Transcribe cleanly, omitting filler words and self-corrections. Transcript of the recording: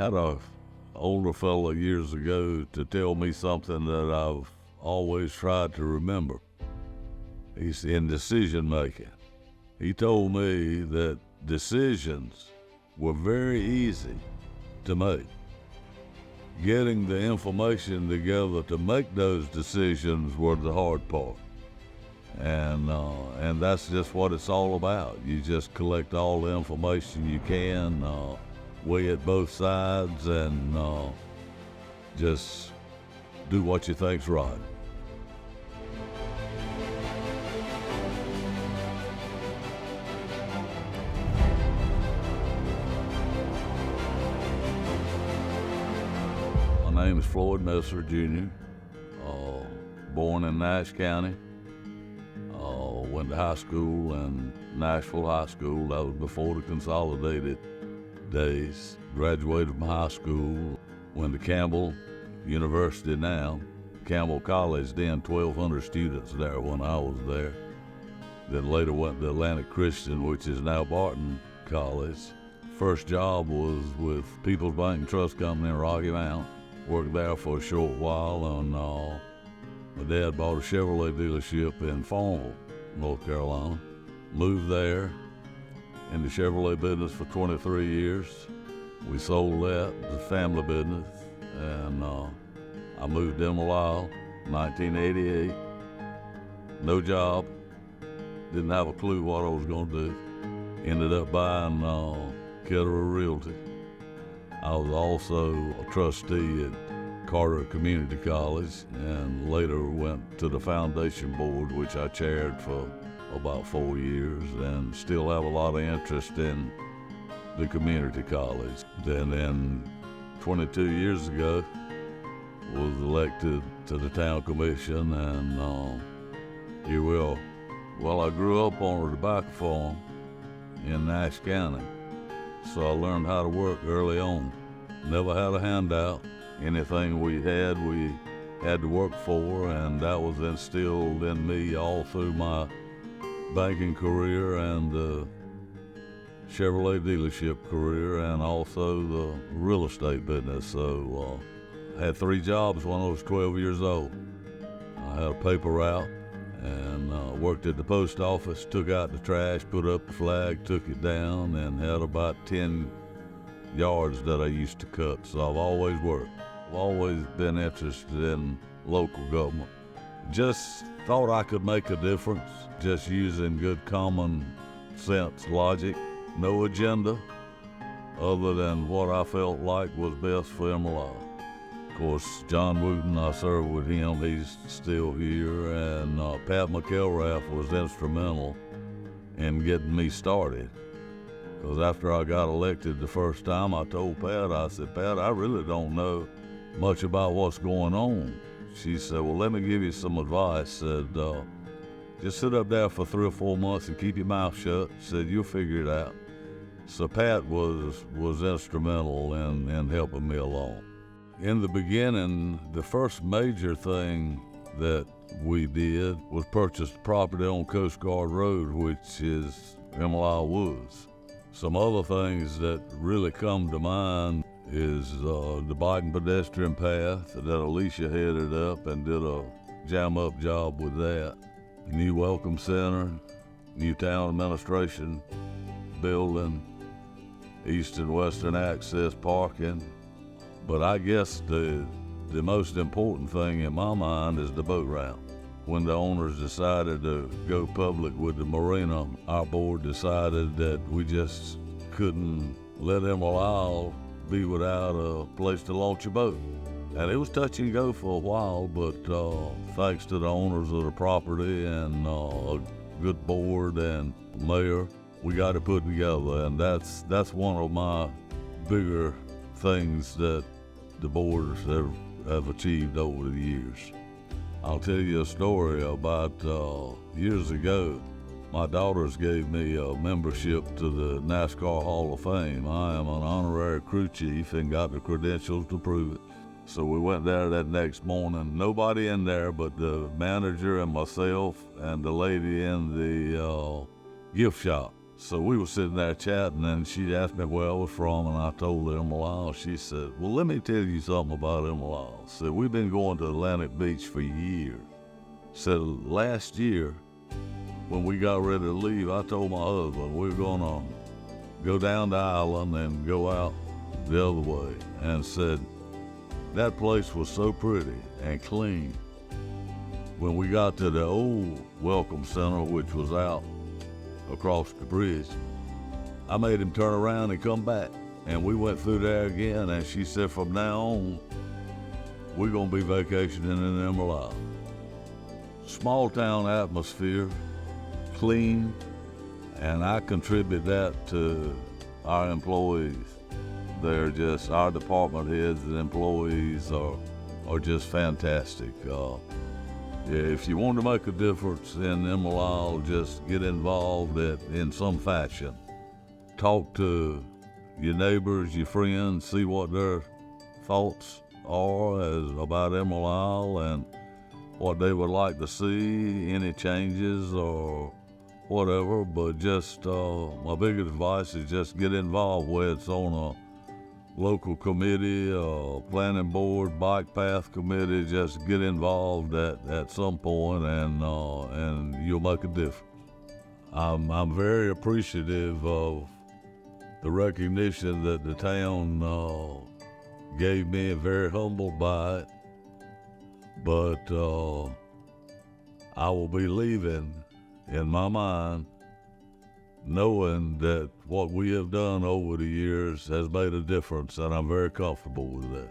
had a older fellow years ago to tell me something that I've always tried to remember. He's in decision making. He told me that decisions were very easy to make. Getting the information together to make those decisions were the hard part. And that's just what it's all about. You just collect all the information you can, weigh it both sides, and just do what you think's right. My name is Floyd Messer, Jr., born in Nash County. Went to high school in Nashville High School. That was before the consolidated days. Graduated from high school, went to Campbell University now. Campbell College, then 1,200 students there when I was there. Then later went to Atlantic Christian, which is now Barton College. First job was with People's Bank and Trust Company in Rocky Mount. Worked there for a short while, and my dad bought a Chevrolet dealership in Farmville, North Carolina. Moved there in the Chevrolet business for 23 years. We sold that, the family business, and I moved to Inaugural, 1988. No job, didn't have a clue what I was going to do. Ended up buying Ketterer Realty. I was also a trustee at Carter Community College, and later went to the foundation board, which I chaired for about 4 years, and still have a lot of interest in the community college. Then 22 years ago, was elected to the town commission, and here we are. Well, I grew up on a tobacco farm in Nash County, so I learned how to work early on. Never had a handout. Anything we had to work for, and that was instilled in me all through my banking career and the Chevrolet dealership career, and also the real estate business. So I had 3 jobs when I was 12 years old. I had a paper route and worked at the post office, took out the trash, put up the flag, took it down, and had about 10 yards that I used to cut. So I've always worked. I've always been interested in local government. Just thought I could make a difference, just using good common sense logic. No agenda other than what I felt like was best for Inaugural. Of course, John Wooten, I served with him, he's still here, and Pat McElrath was instrumental in getting me started. Because after I got elected the first time, I told Pat, I said, Pat, I really don't know much about what's going on. She said, well, let me give you some advice. Said, just sit up there for 3 or 4 months and keep your mouth shut. Said, you'll figure it out. So Pat was instrumental in helping me along. In the beginning, the first major thing that we did was purchase property on Coast Guard Road, which is Inaugural Woods. Some other things that really come to mind is the bike and pedestrian path that Alicia headed up and did a jam-up job with that. New Welcome Center, new town administration building, east and western access parking. But I guess the most important thing in my mind is the boat ramp. When the owners decided to go public with the marina, our board decided that we just couldn't let Inaugural be without a place to launch a boat. And it was touch and go for a while, but thanks to the owners of the property and a good board and mayor, we got it put together. And that's one of my bigger things that the boards have achieved over the years. I'll tell you a story about years ago. My daughters gave me a membership to the NASCAR Hall of Fame. I am an honorary crew chief and got the credentials to prove it. So we went there that next morning. Nobody in there but the manager and myself and the lady in the gift shop. So we were sitting there chatting, and she asked me where I was from, and I told her Inaugural. She said, well, let me tell you something about Inaugural. Said, we've been going to Atlantic Beach for years. Said, last year, when we got ready to leave, I told my husband we were going to go down the island and go out the other way, and said, that place was so pretty and clean. When we got to the old Welcome Center, which was out across the bridge, I made him turn around and come back. And we went through there again, and she said, from now on, we're going to be vacationing in Inaugural. Small town atmosphere, clean, and I contribute that to our employees. They're just, our department heads and employees are just fantastic. If you want to make a difference in Inaugural, just get involved in some fashion. Talk to your neighbors, your friends, see what their thoughts are about Inaugural and what they would like to see, any changes or whatever. But just my biggest advice is just get involved, whether it's on a local committee, planning board, bike path committee. Just get involved at some point, and you'll make a difference. I'm very appreciative of the recognition that the town gave me, and very humbled by it. But I will be leaving, in my mind, knowing that what we have done over the years has made a difference, and I'm very comfortable with that.